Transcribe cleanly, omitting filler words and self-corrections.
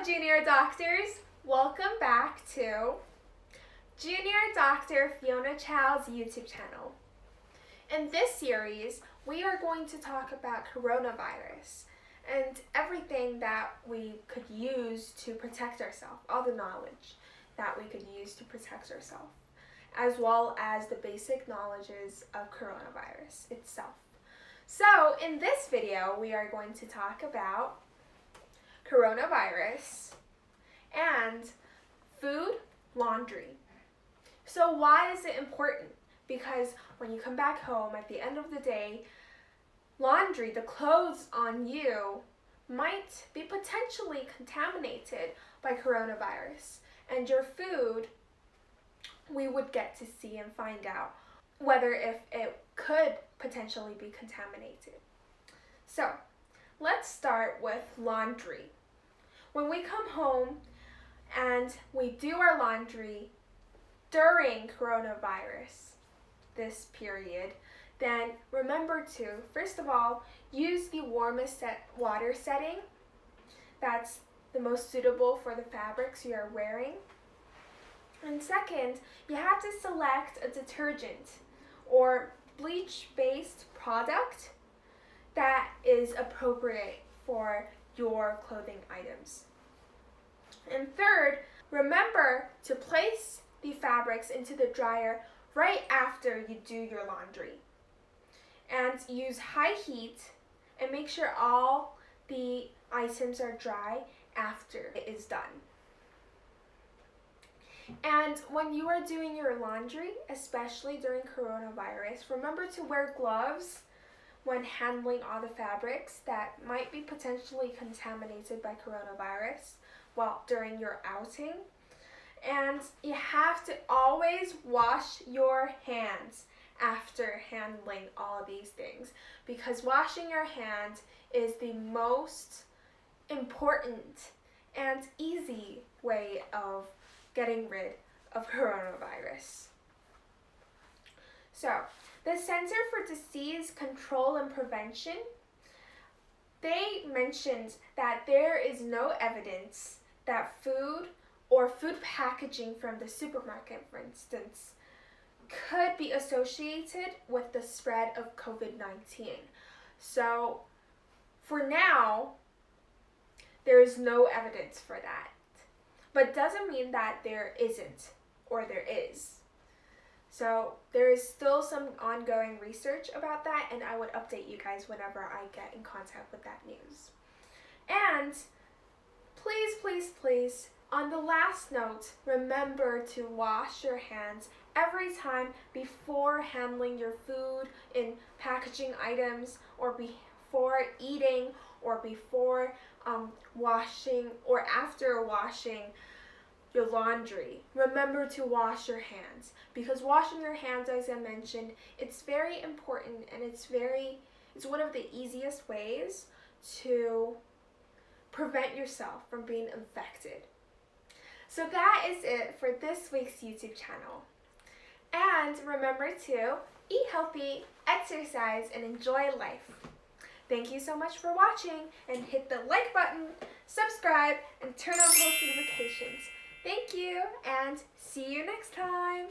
Junior Doctors! Welcome back to Junior Doctor Fiona Chow's YouTube channel. In this series, we are going to talk about coronavirus and everything that we could use to protect ourselves, all the knowledge that we could use to protect ourselves, as well as the basic knowledges of coronavirus itself. So in this video, we are going to talk about coronavirus and food, laundry. So why is it important? Because when you come back home at the end of the day, laundry, the clothes on you, might be potentially contaminated by coronavirus. And your food, we would get to see and find out whether if it could potentially be contaminated. So let's start with laundry. When we come home and we do our laundry during coronavirus, this period, then remember to, first of all, use the warmest water setting. That's the most suitable for the fabrics you are wearing. And second, you have to select a detergent or bleach-based product that is appropriate for your clothing items. And third, remember to place the fabrics into the dryer right after you do your laundry. And use high heat and make sure all the items are dry after it is done. And when you are doing your laundry, especially during coronavirus, remember to wear gloves when handling all the fabrics that might be potentially contaminated by coronavirus during your outing. And you have to always wash your hands after handling all of these things, because washing your hands is the most important and easy way of getting rid of coronavirus. So, the Center for Disease Control and Prevention, they mentioned that there is no evidence that food or food packaging from the supermarket, for instance, could be associated with the spread of COVID-19. So, for now, there is no evidence for that. But doesn't mean that there isn't or there is. So there is still some ongoing research about that, and I would update you guys whenever I get in contact with that news. And please, please, please, on the last note, remember to wash your hands every time before handling your food in packaging items, or before eating, or before washing, or after washing your laundry. Remember to wash your hands, because washing your hands, as I mentioned, it's very important, and it's one of the easiest ways to prevent yourself from being infected. So that is it for this week's YouTube channel. And remember to eat healthy, exercise, and enjoy life. Thank you so much for watching, and hit the like button, subscribe, and turn on post notifications. Thank you, and see you next time.